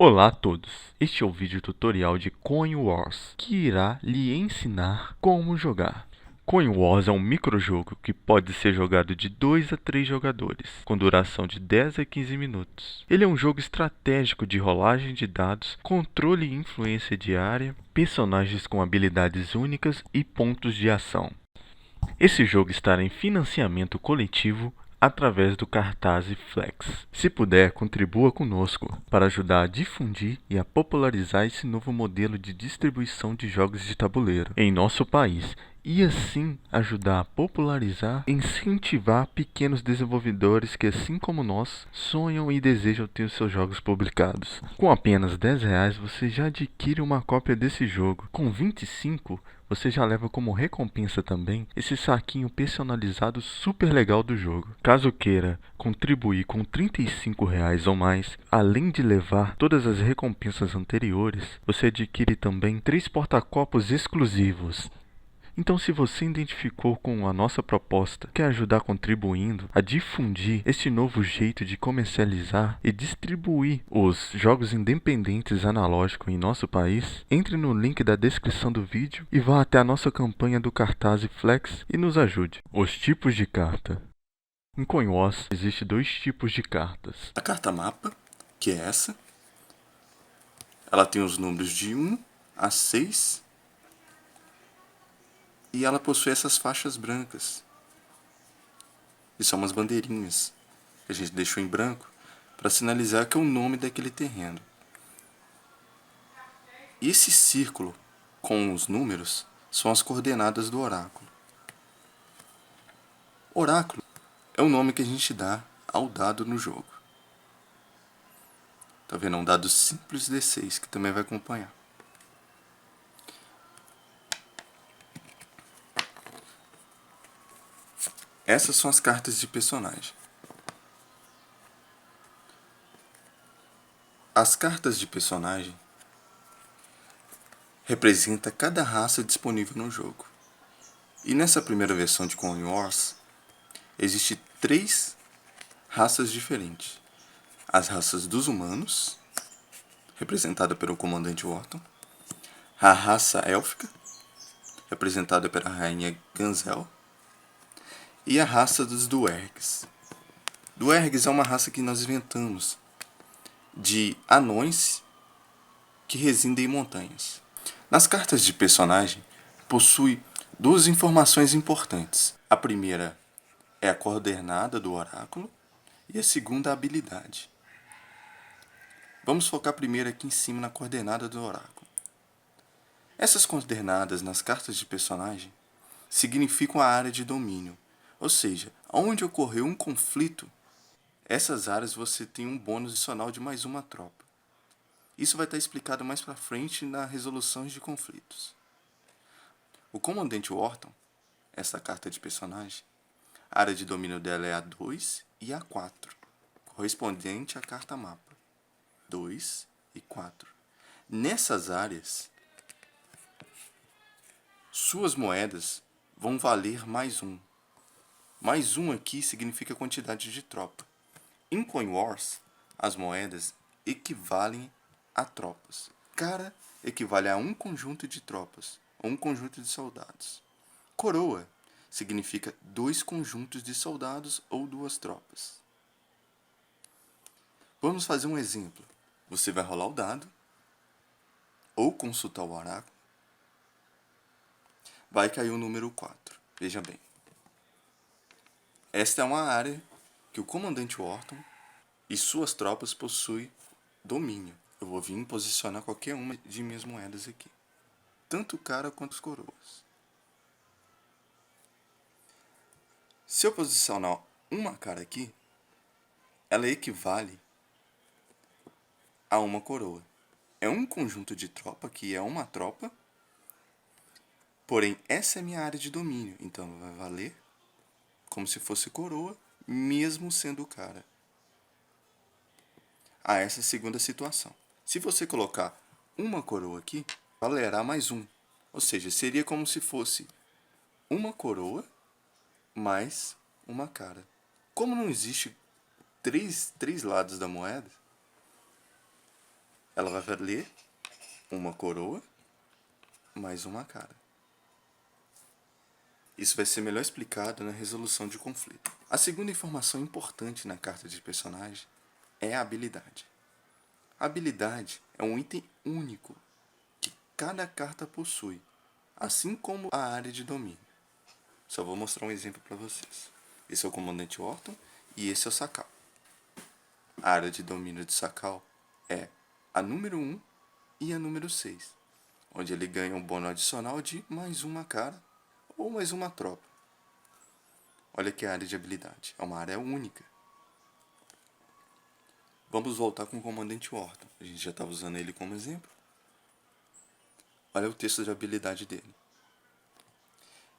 Olá a todos, este é o vídeo tutorial de Coin Wars, que irá lhe ensinar como jogar. Coin Wars é um microjogo que pode ser jogado de 2 a 3 jogadores, com duração de 10 a 15 minutos. Ele é um jogo estratégico de rolagem de dados, controle e influência diária, personagens com habilidades únicas e pontos de ação. Esse jogo estará em financiamento coletivo através do Cartaz Flex. Se puder, contribua conosco para ajudar a difundir e a popularizar esse novo modelo de distribuição de jogos de tabuleiro em nosso país e assim ajudar a popularizar e incentivar pequenos desenvolvedores que, assim como nós, sonham e desejam ter os seus jogos publicados. Com apenas R$ 10 você já adquire uma cópia desse jogo. Com 25 você já leva como recompensa também esse saquinho personalizado super legal do jogo. Caso queira contribuir com R$ 35 ou mais, além de levar todas as recompensas anteriores, você adquire também 3 porta-copos exclusivos. Então, se você identificou com a nossa proposta, quer ajudar contribuindo a difundir este novo jeito de comercializar e distribuir os jogos independentes analógicos em nosso país, entre no link da descrição do vídeo e vá até a nossa campanha do Cartaz Flex e nos ajude. Os tipos de carta. Em Coin Wars, existem 2 tipos de cartas. A carta mapa, que é essa, ela tem os números de 1 a 6 e ela possui essas faixas brancas. E são umas bandeirinhas que a gente deixou em branco para sinalizar que é o nome daquele terreno. E esse círculo com os números são as coordenadas do oráculo. Oráculo é o nome que a gente dá ao dado no jogo. Tá vendo? É um dado simples D6 que também vai acompanhar. Essas são as cartas de personagem. As cartas de personagem representam cada raça disponível no jogo. E nessa primeira versão de Coin Wars, existem 3 raças diferentes. As raças dos humanos, representada pelo comandante Orton, a raça élfica, representada pela rainha Ganzel, e a raça dos Duergs. Duergs é uma raça que nós inventamos, de anões que residem em montanhas. Nas cartas de personagem, possui 2 informações importantes. A primeira é a coordenada do oráculo e a segunda a habilidade. Vamos focar primeiro aqui em cima na coordenada do oráculo. Essas coordenadas nas cartas de personagem significam a área de domínio, ou seja, onde ocorreu um conflito, essas áreas você tem um bônus adicional de mais uma tropa. Isso vai estar explicado mais para frente nas resoluções de conflitos. O comandante Orton, essa carta de personagem, a área de domínio dela é a 2 e a 4, correspondente à carta mapa. 2 e 4. Nessas áreas, suas moedas vão valer mais 1. Mais 1 aqui significa quantidade de tropa. Em Coin Wars, as moedas equivalem a tropas. Cara equivale a um conjunto de tropas, ou um conjunto de soldados. Coroa significa 2 conjuntos de soldados ou 2 tropas. Vamos fazer um exemplo. Você vai rolar o dado, ou consultar o oráculo. Vai cair o número 4. Veja bem. Esta é uma área que o comandante Orton e suas tropas possuem domínio. Eu vou vir posicionar qualquer uma de minhas moedas aqui. Tanto o cara quanto os coroas. Se eu posicionar uma cara aqui, ela equivale a uma coroa. É um conjunto de tropa que é uma tropa, porém essa é a minha área de domínio, então vai valer como se fosse coroa, mesmo sendo o cara. Essa segunda situação. Se você colocar uma coroa aqui, valerá mais 1. Ou seja, seria como se fosse uma coroa mais uma cara. Como não existe três lados da moeda, ela vai valer uma coroa mais uma cara. Isso vai ser melhor explicado na resolução de conflito. A segunda informação importante na carta de personagem é a habilidade. A habilidade é um item único que cada carta possui, assim como a área de domínio. Só vou mostrar um exemplo para vocês. Esse é o comandante Orton e esse é o Sakal. A área de domínio de Sakal é a número 1 e a número 6, onde ele ganha um bônus adicional de mais uma cara ou mais uma tropa. Olha que a área de habilidade, é uma área única. Vamos voltar com o comandante Orton. A gente já estava usando ele como exemplo. Olha o texto de habilidade dele.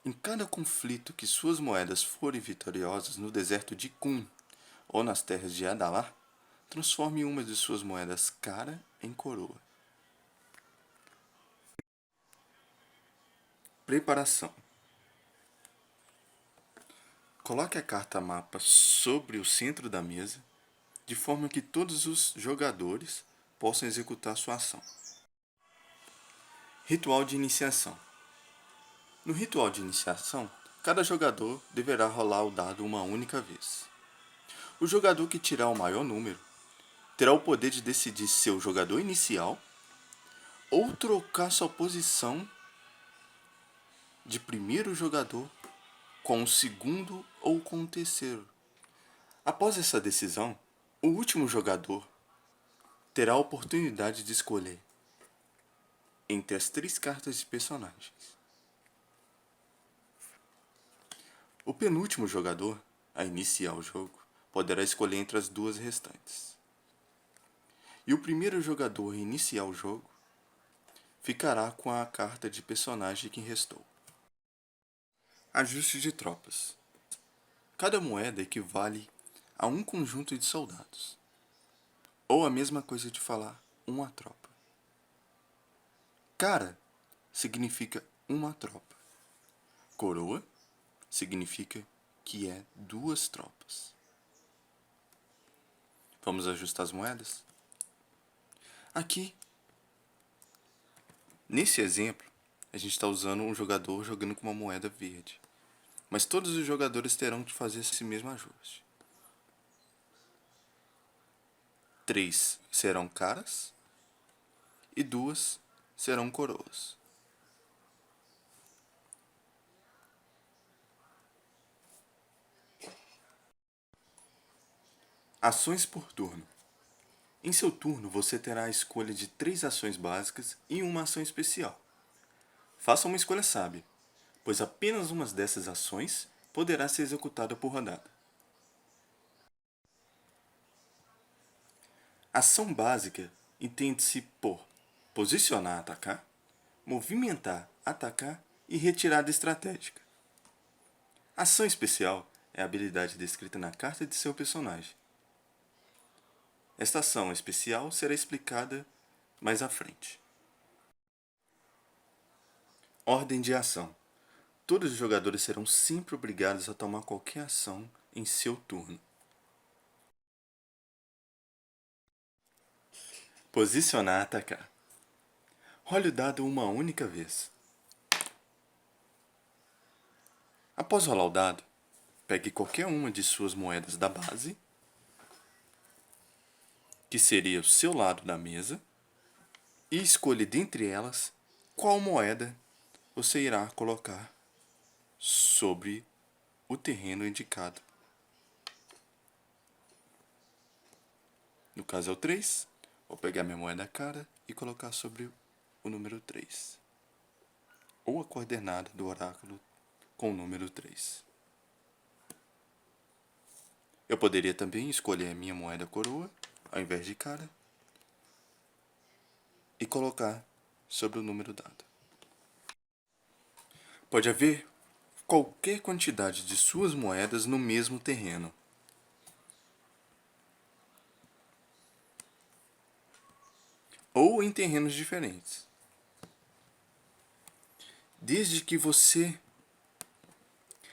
Em cada conflito que suas moedas forem vitoriosas no deserto de Kun ou nas terras de Adalar, transforme uma de suas moedas cara em coroa. Preparação. Coloque a carta mapa sobre o centro da mesa, de forma que todos os jogadores possam executar sua ação. Ritual de iniciação. No ritual de iniciação, cada jogador deverá rolar o dado uma única vez. O jogador que tirar o maior número terá o poder de decidir ser o jogador inicial ou trocar sua posição de primeiro jogador com o segundo ou com o terceiro. Após essa decisão, o último jogador terá a oportunidade de escolher entre as 3 cartas de personagens. O penúltimo jogador, a iniciar o jogo, poderá escolher entre as 2 restantes. E o primeiro jogador a iniciar o jogo ficará com a carta de personagem que restou. Ajuste de tropas. Cada moeda equivale a um conjunto de soldados. Ou a mesma coisa de falar uma tropa. Cara significa uma tropa. Coroa significa que é 2 tropas. Vamos ajustar as moedas? Aqui, nesse exemplo, a gente está usando um jogador jogando com uma moeda verde. Mas todos os jogadores terão que fazer esse mesmo ajuste. 3 serão caras e 2 serão coroas. Ações por turno. Em seu turno, você terá a escolha de 3 ações básicas e uma ação especial. Faça uma escolha sábia, pois apenas uma dessas ações poderá ser executada por rodada. Ação básica entende-se por posicionar, atacar, movimentar, atacar e retirada estratégica. Ação especial é a habilidade descrita na carta de seu personagem. Esta ação especial será explicada mais à frente. Ordem de ação. Todos os jogadores serão sempre obrigados a tomar qualquer ação em seu turno. Posicionar, atacar. Role o dado uma única vez. Após rolar o dado, pegue qualquer uma de suas moedas da base, que seria o seu lado da mesa, e escolha dentre elas qual moeda você irá colocar sobre o terreno indicado. No caso é o 3, vou pegar minha moeda cara e colocar sobre o número 3, ou a coordenada do oráculo com o número 3. Eu poderia também escolher a minha moeda coroa, ao invés de cara, e colocar sobre o número dado. Pode haver qualquer quantidade de suas moedas no mesmo terreno. Ou em terrenos diferentes. Desde que você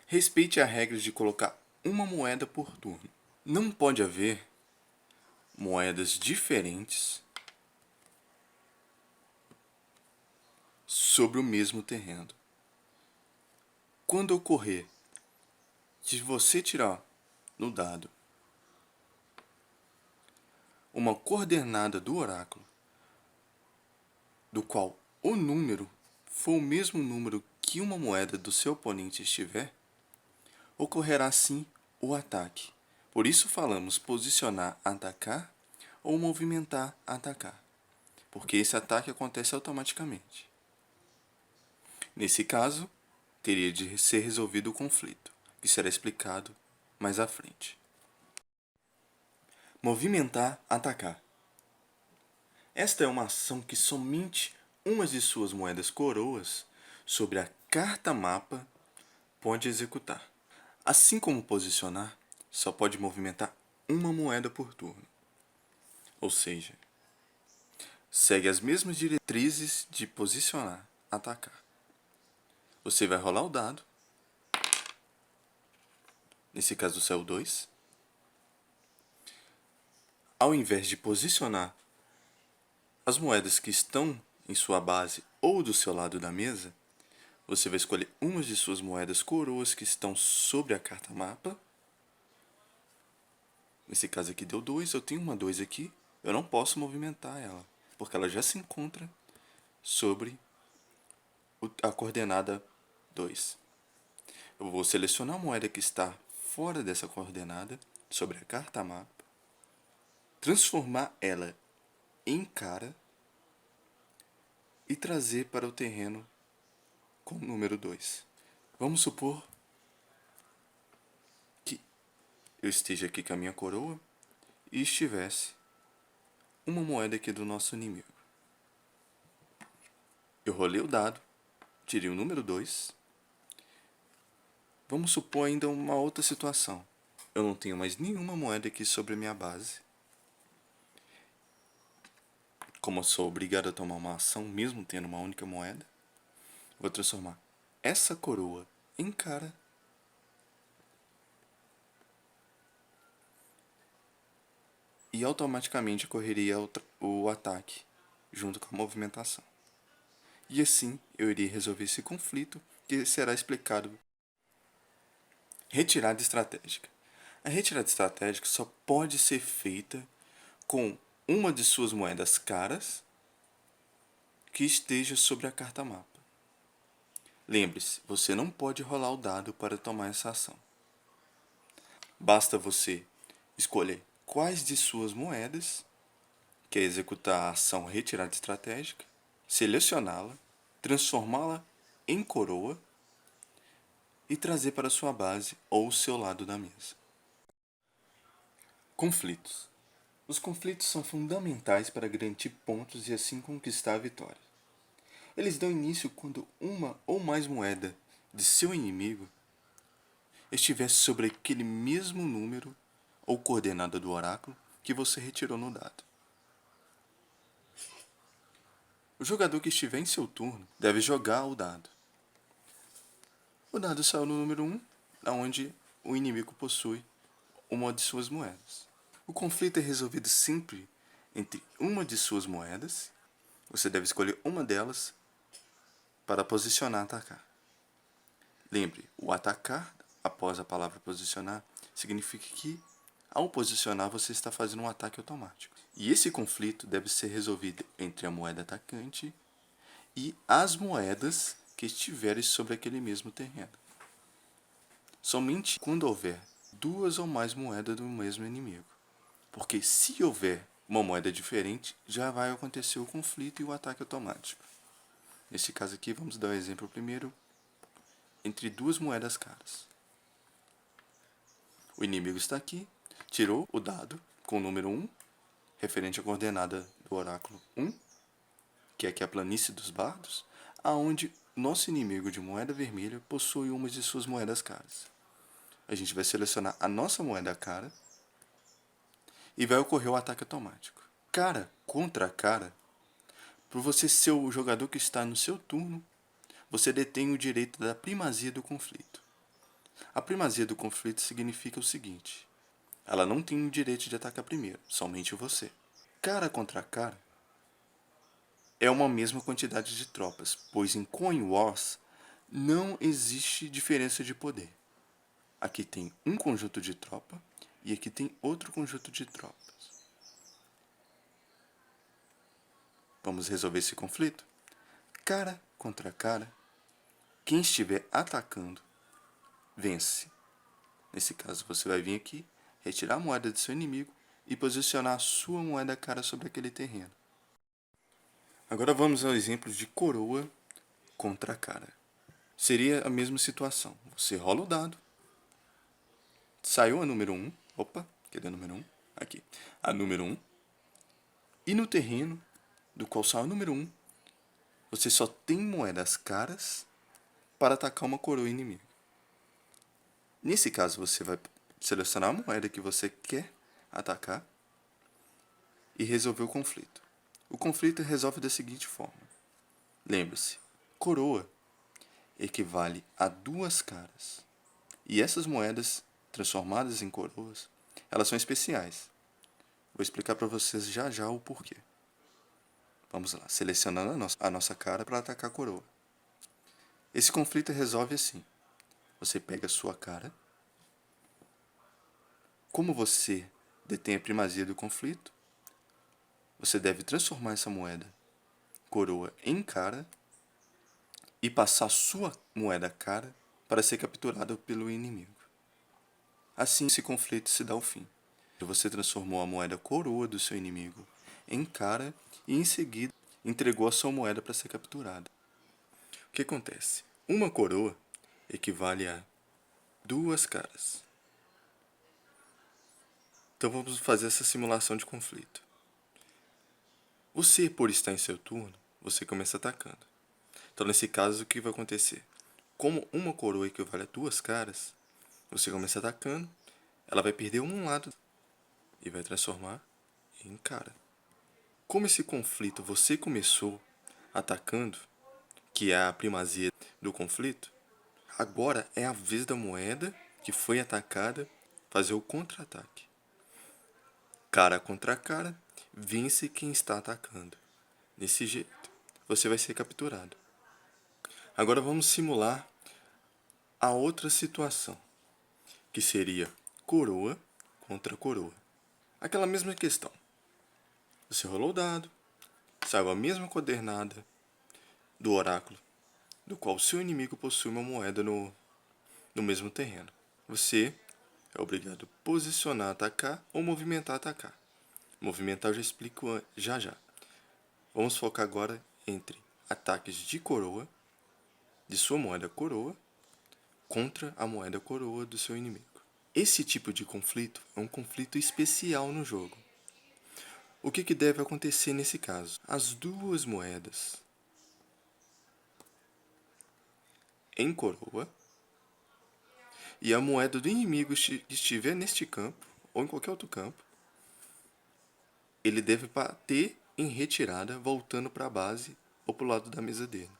respeite a regra de colocar uma moeda por turno. Não pode haver moedas diferentes sobre o mesmo terreno. Quando ocorrer de você tirar no dado uma coordenada do oráculo, do qual o número for o mesmo número que uma moeda do seu oponente estiver, ocorrerá sim o ataque. Por isso falamos posicionar, atacar ou movimentar, atacar, porque esse ataque acontece automaticamente. Nesse caso, teria de ser resolvido o conflito, que será explicado mais à frente. Movimentar, atacar. Esta é uma ação que somente uma de suas moedas coroas sobre a carta mapa pode executar. Assim como posicionar, só pode movimentar uma moeda por turno. Ou seja, segue as mesmas diretrizes de posicionar, atacar. Você vai rolar o dado. Nesse caso, saiu 2. Ao invés de posicionar as moedas que estão em sua base ou do seu lado da mesa, você vai escolher uma de suas moedas coroas que estão sobre a carta mapa. Nesse caso aqui deu 2, eu tenho uma 2 aqui, eu não posso movimentar ela, porque ela já se encontra sobre a coordenada 2. Eu vou selecionar a moeda que está fora dessa coordenada, sobre a carta mapa, transformar ela em cara e trazer para o terreno com o número 2. Vamos supor que eu esteja aqui com a minha coroa e estivesse uma moeda aqui do nosso inimigo. Eu rolei o dado, tirei o número 2. Vamos supor ainda uma outra situação. Eu não tenho mais nenhuma moeda aqui sobre a minha base. Como eu sou obrigado a tomar uma ação, mesmo tendo uma única moeda, vou transformar essa coroa em cara e automaticamente ocorreria o ataque junto com a movimentação. E assim eu iria resolver esse conflito, que será explicado. Retirada estratégica. A retirada estratégica só pode ser feita com uma de suas moedas caras que esteja sobre a carta mapa. Lembre-se, você não pode rolar o dado para tomar essa ação. Basta você escolher quais de suas moedas quer executar a ação retirada estratégica, selecioná-la, transformá-la em coroa e trazer para sua base ou o seu lado da mesa. Conflitos. Os conflitos são fundamentais para garantir pontos e assim conquistar a vitória. Eles dão início quando uma ou mais moedas de seu inimigo estivesse sobre aquele mesmo número ou coordenada do oráculo que você retirou no dado. O jogador que estiver em seu turno deve jogar o dado. O dado saiu no número 1, onde o inimigo possui uma de suas moedas. O conflito é resolvido sempre entre uma de suas moedas. Você deve escolher uma delas para posicionar atacar. Lembre, o atacar após a palavra posicionar significa que ao posicionar você está fazendo um ataque automático. E esse conflito deve ser resolvido entre a moeda atacante e as moedas que estiverem sobre aquele mesmo terreno. Somente quando houver duas ou mais moedas do mesmo inimigo. Porque se houver uma moeda diferente, já vai acontecer o conflito e o ataque automático. Nesse caso aqui, vamos dar o exemplo primeiro entre duas moedas caras. O inimigo está aqui, tirou o dado com o número 1, referente à coordenada do oráculo 1, que é aqui a planície dos bardos, aonde nosso inimigo de moeda vermelha possui uma de suas moedas caras. A gente vai selecionar a nossa moeda cara e vai ocorrer o ataque automático. Cara contra cara, por você ser o jogador que está no seu turno, você detém o direito da primazia do conflito. A primazia do conflito significa o seguinte: ela não tem o direito de atacar primeiro, somente você. Cara contra cara, é uma mesma quantidade de tropas, pois em Coin Wars não existe diferença de poder. Aqui tem um conjunto de tropa e aqui tem outro conjunto de tropas. Vamos resolver esse conflito? Cara contra cara, quem estiver atacando, vence. Nesse caso, você vai vir aqui, retirar a moeda do seu inimigo e posicionar a sua moeda cara sobre aquele terreno. Agora vamos ao exemplo de coroa contra cara. Seria a mesma situação. Você rola o dado. Saiu a número 1. Opa, cadê a número 1? Aqui. A número 1. E no terreno do qual saiu a número 1, você só tem moedas caras para atacar uma coroa inimiga. Nesse caso, você vai selecionar a moeda que você quer atacar e resolver o conflito. O conflito resolve da seguinte forma. Lembre-se, coroa equivale a 2 caras. E essas moedas transformadas em coroas, elas são especiais. Vou explicar para vocês já já o porquê. Vamos lá, selecionando a nossa cara para atacar a coroa. Esse conflito resolve assim. Você pega a sua cara. Como você detém a primazia do conflito, você deve transformar essa moeda coroa em cara e passar sua moeda cara para ser capturada pelo inimigo. Assim, esse conflito se dá ao fim. Você transformou a moeda coroa do seu inimigo em cara e em seguida entregou a sua moeda para ser capturada. O que acontece? Uma coroa equivale a 2 caras. Então vamos fazer essa simulação de conflito. Você, por estar em seu turno, você começa atacando. Então nesse caso, o que vai acontecer? Como uma coroa equivale a 2 caras, você começa atacando, ela vai perder um lado e vai transformar em cara. Como esse conflito você começou atacando, que é a primazia do conflito, agora é a vez da moeda que foi atacada fazer o contra-ataque. Cara contra cara, vence quem está atacando. Desse jeito, você vai ser capturado. Agora vamos simular a outra situação, que seria coroa contra coroa. Aquela mesma questão. Você rolou o dado, saiu a mesma coordenada do oráculo, do qual seu inimigo possui uma moeda no mesmo terreno. Você é obrigado a posicionar, atacar ou movimentar, atacar. Movimentar eu já explico já já. Vamos focar agora entre ataques de coroa, de sua moeda coroa, contra a moeda coroa do seu inimigo. Esse tipo de conflito é um conflito especial no jogo. O que deve acontecer nesse caso? As duas moedas em coroa e a moeda do inimigo que estiver neste campo ou em qualquer outro campo, ele deve bater em retirada voltando para a base ou para o lado da mesa dele.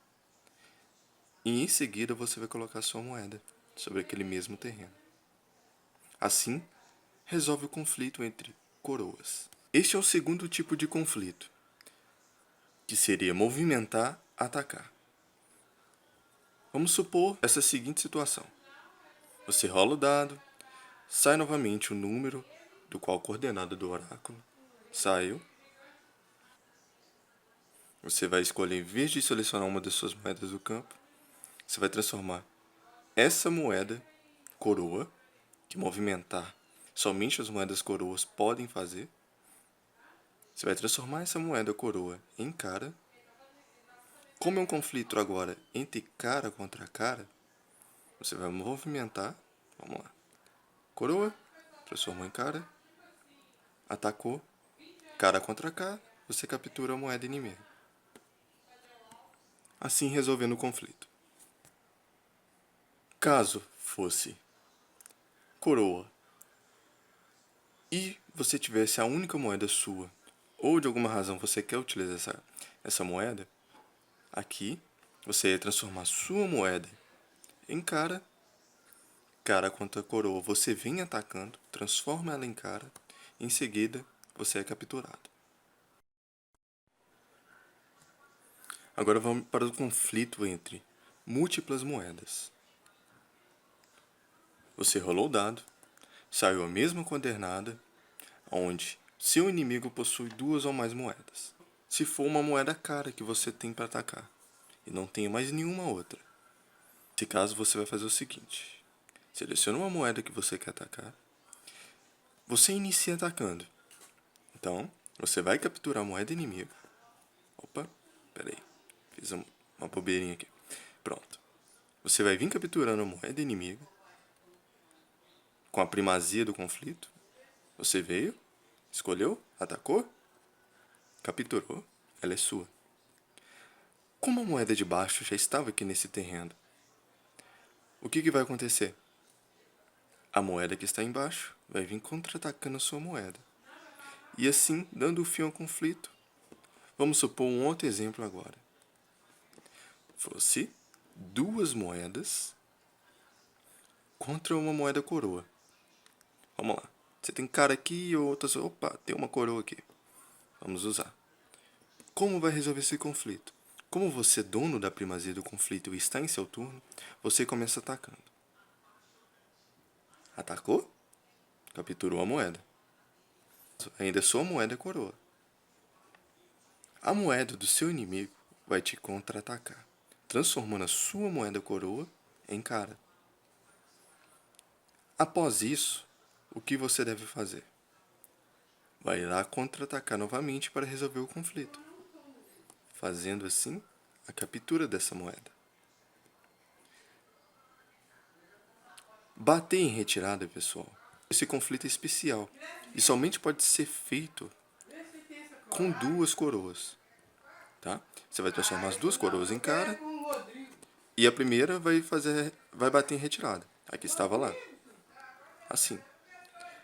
E em seguida você vai colocar sua moeda sobre aquele mesmo terreno. Assim, resolve o conflito entre coroas. Este é o segundo tipo de conflito, que seria movimentar, atacar. Vamos supor essa seguinte situação. Você rola o dado, sai novamente o número do qual a coordenada do oráculo saiu. Você vai escolher, em vez de selecionar uma das suas moedas do campo, você vai transformar essa moeda coroa, que movimentar somente as moedas coroas podem fazer. Você vai transformar essa moeda coroa em cara. Como é um conflito agora entre cara contra cara, você vai movimentar. Vamos lá. Coroa, transformou em cara. Atacou. Cara contra cara, você captura a moeda inimiga. Assim resolvendo o conflito. Caso fosse coroa e você tivesse a única moeda sua, ou de alguma razão você quer utilizar essa moeda, aqui você ia transformar sua moeda em cara. Cara contra coroa, você vem atacando, transforma ela em cara, em seguida você é capturado. Agora vamos para o conflito entre múltiplas moedas. Você rolou o dado, saiu a mesma coordenada, onde seu inimigo possui 2 ou mais moedas. Se for uma moeda cara que você tem para atacar, e não tem mais nenhuma outra. Nesse caso, você vai fazer o seguinte. Seleciona uma moeda que você quer atacar. Você inicia atacando. Então, você vai capturar a moeda inimiga. Opa, peraí. Fiz uma bobeirinha aqui. Pronto. Você vai vir capturando a moeda inimiga. Com a primazia do conflito. Você veio, escolheu, atacou, capturou. Ela é sua. Como a moeda de baixo já estava aqui nesse terreno, o que vai acontecer? A moeda que está embaixo vai vir contra-atacando a sua moeda. E assim, dando fim ao conflito. Vamos supor um outro exemplo agora. Fosse 2 moedas contra uma moeda coroa. Vamos lá. Você tem cara aqui e outras. Opa, tem uma coroa aqui. Vamos usar. Como vai resolver esse conflito? Como você é dono da primazia do conflito e está em seu turno, você começa atacando. Atacou? Capturou a moeda. Ainda sua moeda é coroa. A moeda do seu inimigo vai te contra-atacar, transformando a sua moeda coroa em cara. Após isso, o que você deve fazer? Vai lá contra-atacar novamente para resolver o conflito, fazendo assim a captura dessa moeda. Bater em retirada, pessoal. Esse conflito é especial e somente pode ser feito com 2 coroas, tá? Você vai transformar as 2 coroas em cara e a primeira vai bater em retirada. Aqui estava lá. Assim.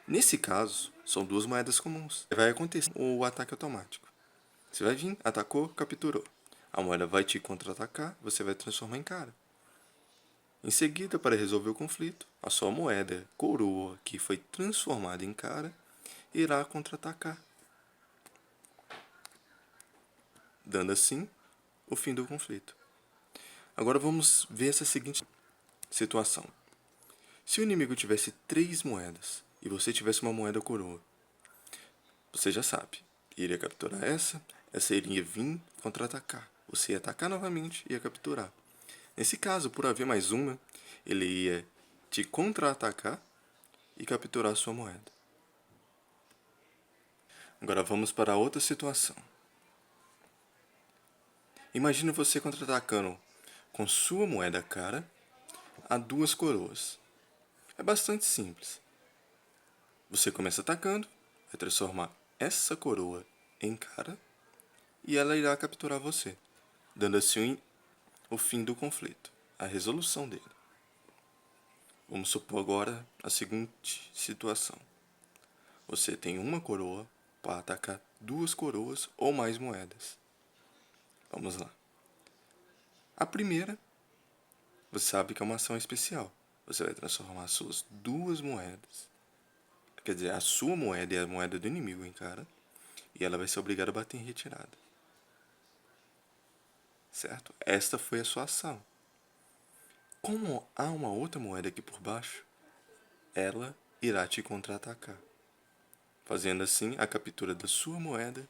Nesse caso, são 2 moedas comuns. Vai acontecer o ataque automático. Você vai vir, atacou, capturou. A moeda vai te contra-atacar, você vai transformar em cara. Em seguida, para resolver o conflito, a sua moeda coroa, que foi transformada em cara, irá contra-atacar, dando assim o fim do conflito. Agora vamos ver essa seguinte situação. Se o inimigo tivesse 3 moedas e você tivesse uma moeda coroa, você já sabe, iria capturar essa iria vir contra-atacar. Você ia atacar novamente e ia capturar. Nesse caso, por haver mais uma, ele ia te contra-atacar e capturar a sua moeda. Agora vamos para outra situação. Imagine você contra-atacando com sua moeda cara a 2 coroas. É bastante simples. Você começa atacando, vai transformar essa coroa em cara e ela irá capturar você, dando assim o fim do conflito, a resolução dele. Vamos supor agora a seguinte situação. Você tem uma coroa para atacar 2 coroas ou mais moedas. Vamos lá. A primeira, você sabe que é uma ação especial. Você vai transformar as suas 2 moedas, quer dizer, a sua moeda e a moeda do inimigo em cara, e ela vai ser obrigada a bater em retirada. Certo? Esta foi a sua ação. Como há uma outra moeda aqui por baixo, ela irá te contra-atacar, fazendo assim a captura da sua moeda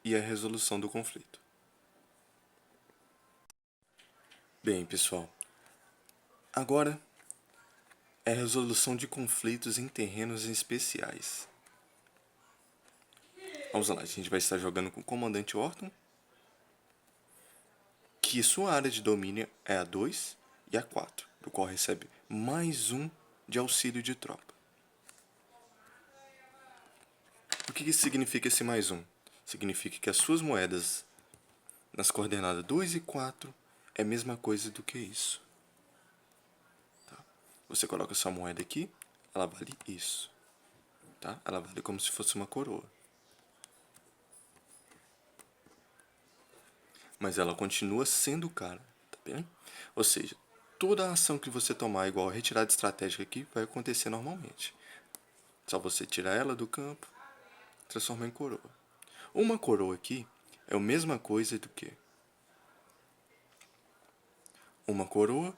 e a resolução do conflito. Bem, pessoal, agora é a resolução de conflitos em terrenos especiais. Vamos lá, a gente vai estar jogando com o comandante Orton, que sua área de domínio é a 2 e a 4, do qual recebe mais 1 de auxílio de tropa. O que significa esse mais 1? Significa que as suas moedas nas coordenadas 2 e 4 é a mesma coisa do que isso. Tá? Você coloca sua moeda aqui, ela vale isso. Tá? Ela vale como se fosse uma coroa. Mas ela continua sendo cara, tá bem? Ou seja, toda a ação que você tomar igual a retirada estratégica aqui vai acontecer normalmente. Só você tirar ela do campo, transformar em coroa. Uma coroa aqui é a mesma coisa do que uma coroa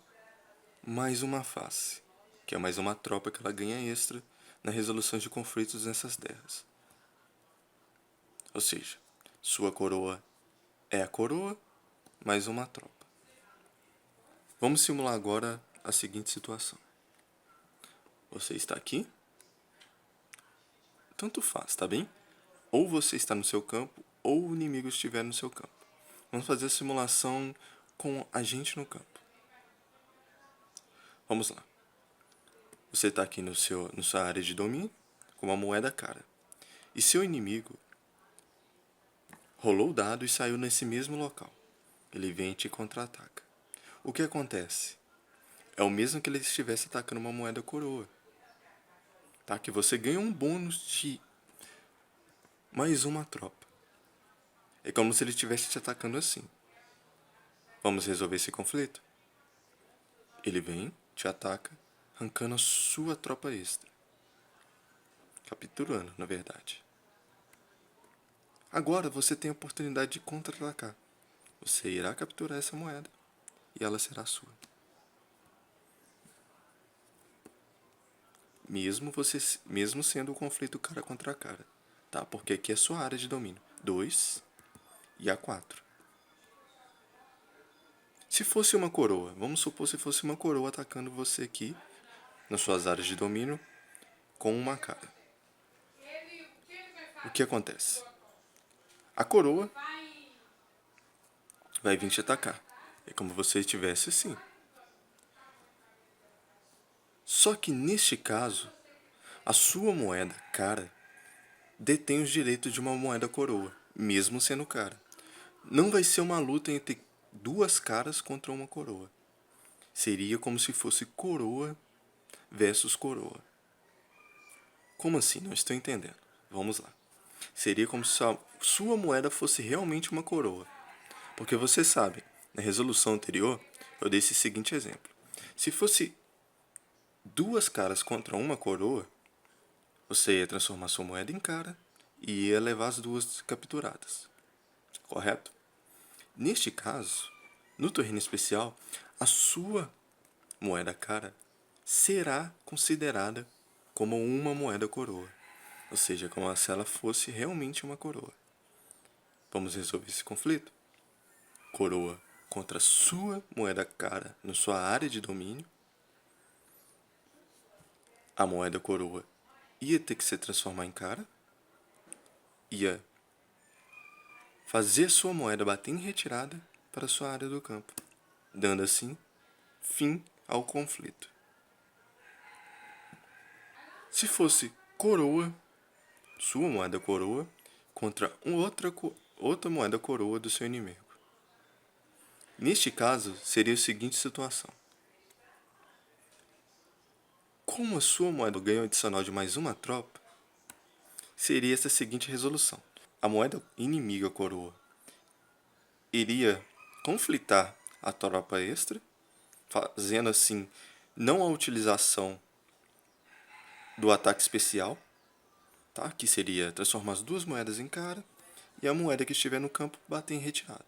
mais uma face, que é mais uma tropa que ela ganha extra na resolução de conflitos nessas terras. Ou seja, sua coroa é a coroa mais uma tropa. Vamos simular agora a seguinte situação. Você está aqui, tanto faz, tá bem? Ou você está no seu campo, ou o inimigo estiver no seu campo. Vamos fazer a simulação com a gente no campo. Vamos lá. Você está aqui na sua área de domínio, com uma moeda cara. E seu inimigo rolou o dado e saiu nesse mesmo local. Ele vem e te contra-ataca. O que acontece? É o mesmo que ele estivesse atacando uma moeda coroa. Tá? Que você ganha um bônus de mais uma tropa. É como se ele estivesse te atacando assim. Vamos resolver esse conflito? Ele vem, te ataca, arrancando a sua tropa extra. Capturando, na verdade. Agora você tem a oportunidade de contra-atacar. Você irá capturar essa moeda e ela será sua. Mesmo sendo o conflito cara contra cara, tá? Porque aqui é sua área de domínio. 2 e a 4. Se fosse uma coroa, vamos supor se fosse uma coroa atacando você aqui, nas suas áreas de domínio, com uma cara. O que acontece? A coroa vai vir te atacar. É como se estivesse assim. Só que neste caso, a sua moeda cara detém os direitos de uma moeda coroa, mesmo sendo cara. Não vai ser uma luta entre duas caras contra uma coroa. Seria como se fosse coroa versus coroa. Como assim? Não estou entendendo. Vamos lá. Seria como se a sua moeda fosse realmente uma coroa. Porque você sabe, na resolução anterior, eu dei esse seguinte exemplo. Se fosse duas caras contra uma coroa, você ia transformar sua moeda em cara e ia levar as duas capturadas. Correto? Neste caso, no terreno especial, a sua moeda cara será considerada como uma moeda coroa. Ou seja, como se ela fosse realmente uma coroa. Vamos resolver esse conflito? Coroa contra sua moeda cara na sua área de domínio. A moeda coroa ia ter que se transformar em cara. Ia fazer sua moeda bater em retirada para sua área do campo, dando assim fim ao conflito. Se fosse coroa, sua moeda coroa, contra outra moeda coroa do seu inimigo. Neste caso, seria a seguinte situação. Como a sua moeda ganha um adicional de mais uma tropa, seria essa seguinte resolução. A moeda inimiga coroa iria conflitar a tropa extra, fazendo assim não a utilização do ataque especial, tá? Que seria transformar as duas moedas em cara e a moeda que estiver no campo bater em retirada.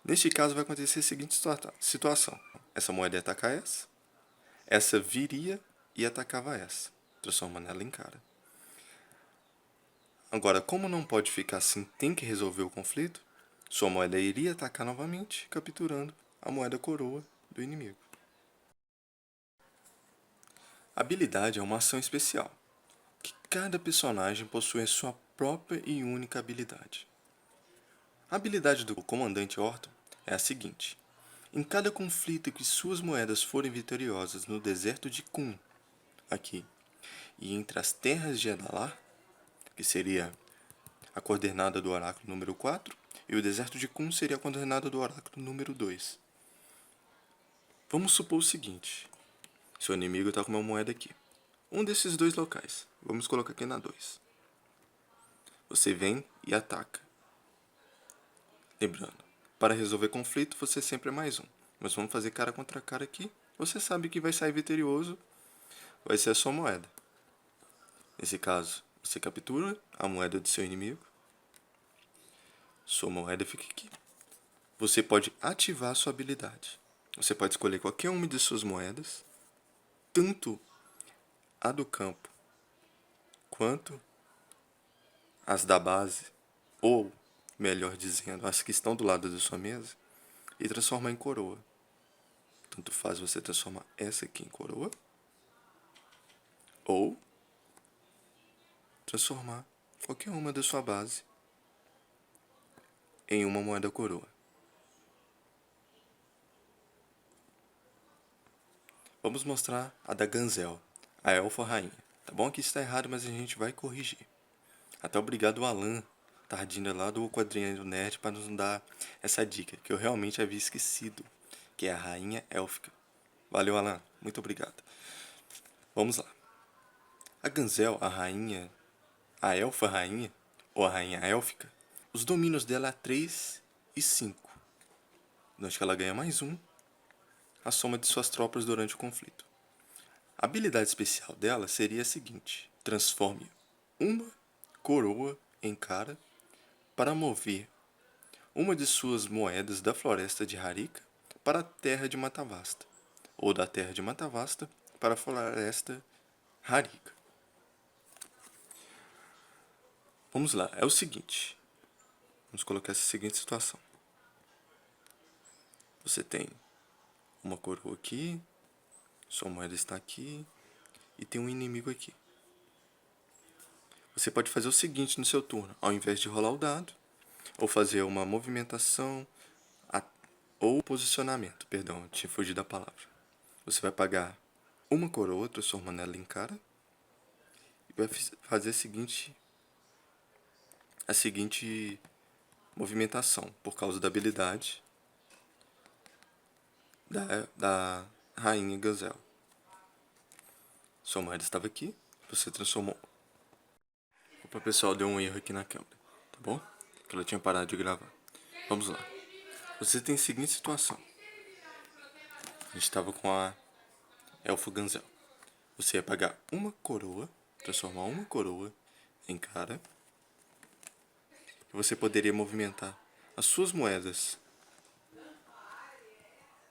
Neste caso vai acontecer a seguinte situação. Essa moeda ia atacar essa viria e atacava essa, transformando ela em cara. Agora, como não pode ficar assim, tem que resolver o conflito, sua moeda iria atacar novamente, capturando a moeda coroa do inimigo. Habilidade é uma ação especial, que cada personagem possui a sua própria e única habilidade. A habilidade do comandante Orton é a seguinte. Em cada conflito que suas moedas forem vitoriosas no deserto de Kun, aqui, e entre as terras de Edalar, que seria a coordenada do oráculo número 4, e o deserto de Kun seria a coordenada do oráculo número 2. Vamos supor o seguinte. Seu inimigo está com uma moeda aqui. Um desses dois locais. Vamos colocar aqui na 2. Você vem e ataca. Lembrando, para resolver conflito você sempre é mais um. Mas vamos fazer cara contra cara aqui. Você sabe que vai sair vitorioso. Vai ser a sua moeda. Nesse caso, você captura a moeda do seu inimigo. Sua moeda fica aqui. Você pode ativar a sua habilidade. Você pode escolher qualquer uma de suas moedas, tanto a do campo quanto as da base, ou, melhor dizendo, as que estão do lado da sua mesa, e transformar em coroa. Tanto faz você transformar essa aqui em coroa, ou transformar qualquer uma da sua base em uma moeda coroa. Vamos mostrar a da Ganzel, a elfa rainha. Tá bom que está errado, mas a gente vai corrigir. Até obrigado, Alan Tardina, lá do Quadrinho do Nerd, para nos dar essa dica, que eu realmente havia esquecido, que é a rainha élfica. Valeu, Alan. Muito obrigado. Vamos lá. A Ganzel, a rainha, a elfa rainha, ou a rainha élfica, os domínios dela é 3 e 5. Onde ela ganha mais um, a soma de suas tropas durante o conflito. A habilidade especial dela seria a seguinte: transforme uma coroa em cara para mover uma de suas moedas da floresta de Harika para a terra de Matavasta, ou da terra de Matavasta para a floresta Harika. Vamos lá, é o seguinte. Vamos colocar essa seguinte situação. Você tem uma coroa aqui, sua moeda está aqui, e tem um inimigo aqui. Você pode fazer o seguinte no seu turno: ao invés de rolar o dado, ou fazer uma movimentação, ou posicionamento, perdão, tinha fugido da palavra. Você vai pagar uma coroa, transformando ela em cara, e vai fazer a seguinte movimentação, por causa da habilidade da rainha Gazelle. Sua moeda estava aqui, você transformou. Opa, pessoal, deu um erro aqui na câmera, tá bom? Que ela tinha parado de gravar. Vamos lá. Você tem a seguinte situação. A gente estava com a Elfo Ganzel. Você ia pagar uma coroa, transformar uma coroa em cara. E você poderia movimentar as suas moedas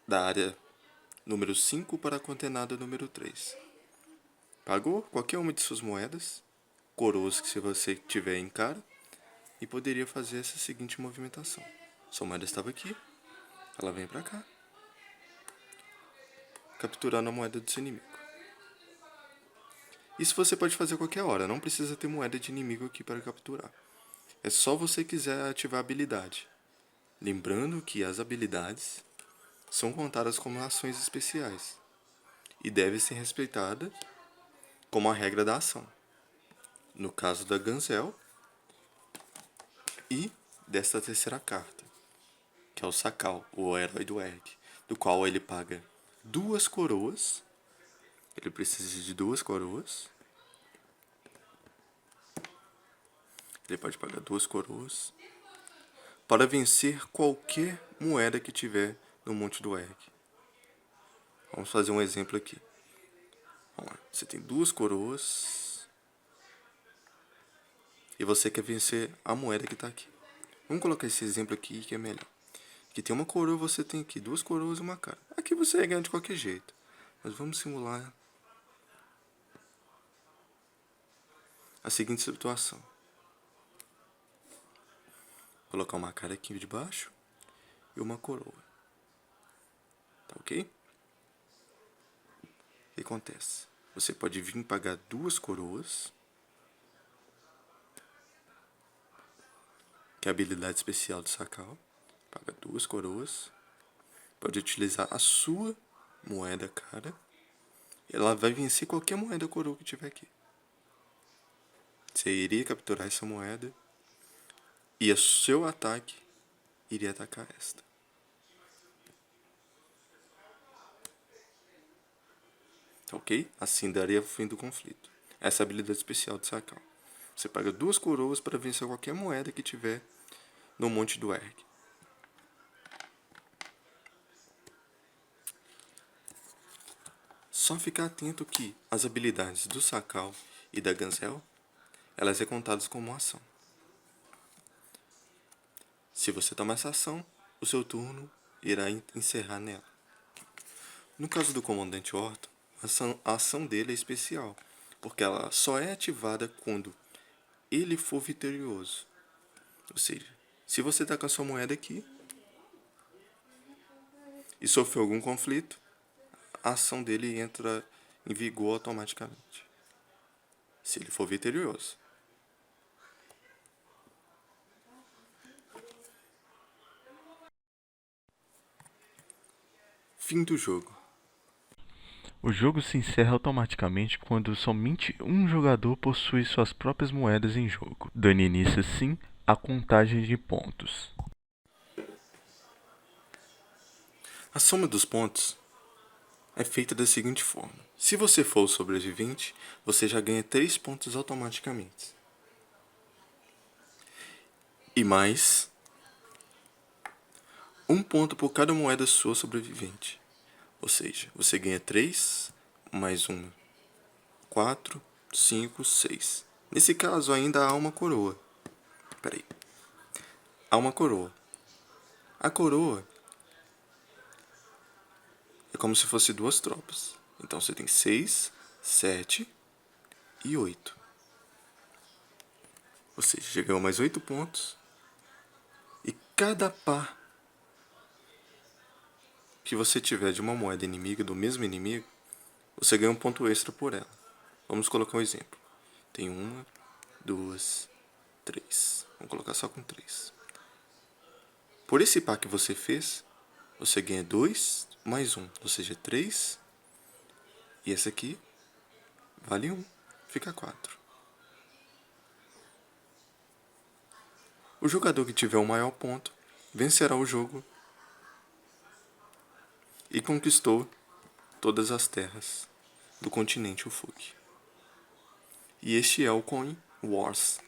da área número 5 para a coordenada número 3. Pagou qualquer uma de suas moedas, coroas que se você tiver em cara, e poderia fazer essa seguinte movimentação. Sua moeda estava aqui, ela vem para cá, capturando a moeda do seu inimigo. Isso você pode fazer a qualquer hora, não precisa ter moeda de inimigo aqui para capturar. É só você quiser ativar a habilidade. Lembrando que as habilidades são contadas como ações especiais e devem ser respeitadas como a regra da ação. No caso da Ganzel e desta terceira carta, que é o Sakal, o herói do Erg, do qual ele paga 2 coroas. Ele precisa de 2 coroas. Ele pode pagar 2 coroas para vencer qualquer moeda que tiver no Monte do Erg. Vamos fazer um exemplo aqui. Vamos lá. Você tem 2 coroas e você quer vencer a moeda que está aqui. Vamos colocar esse exemplo aqui que é melhor. Aqui tem uma coroa, você tem aqui 2 coroas e uma cara. Aqui você ganha de qualquer jeito. Mas vamos simular a seguinte situação. Vou colocar uma cara aqui de baixo e uma coroa. Tá ok? O que acontece? Você pode vir pagar 2 coroas, que é a habilidade especial do Sakal. Paga 2 coroas. Pode utilizar a sua moeda cara. Ela vai vencer qualquer moeda coroa que tiver aqui. Você iria capturar essa moeda e o seu ataque iria atacar esta. Ok? Assim daria fim do conflito. Essa é a habilidade especial de Sakal. Você paga 2 coroas para vencer qualquer moeda que tiver no Monte do Erg. Só ficar atento que as habilidades do Sakal e da Ganzel, elas são contadas como ação. Se você tomar essa ação, o seu turno irá encerrar nela. No caso do comandante Orton, a ação dele é especial, porque ela só é ativada quando ele for vitorioso. Ou seja, se você tá com a sua moeda aqui e sofreu algum conflito, a ação dele entra em vigor automaticamente, se ele for vitorioso. Fim do jogo. O jogo se encerra automaticamente quando somente um jogador possui suas próprias moedas em jogo, dando início assim à contagem de pontos. A soma dos pontos é feita da seguinte forma: se você for o sobrevivente, você já ganha 3 pontos automaticamente. E mais 1 ponto por cada moeda sua sobrevivente. Ou seja, você ganha 3 mais 1, 4, 5, 6. Nesse caso ainda há uma coroa. Peraí. Há uma coroa. A coroa é como se fosse 2 tropas. Então você tem 6, 7 e 8. Ou seja, já ganhou mais 8 pontos. E cada par que você tiver de uma moeda inimiga, do mesmo inimigo, você ganha um ponto extra por ela. Vamos colocar um exemplo. Tem 1, 2, 3. Vamos colocar só com 3. Por esse par que você fez, você ganha 2 mais 1, ou seja, 3. E essa aqui vale 1, fica 4. O jogador que tiver o maior ponto vencerá o jogo e conquistou todas as terras do continente Ufuk. E este é o Coin Wars.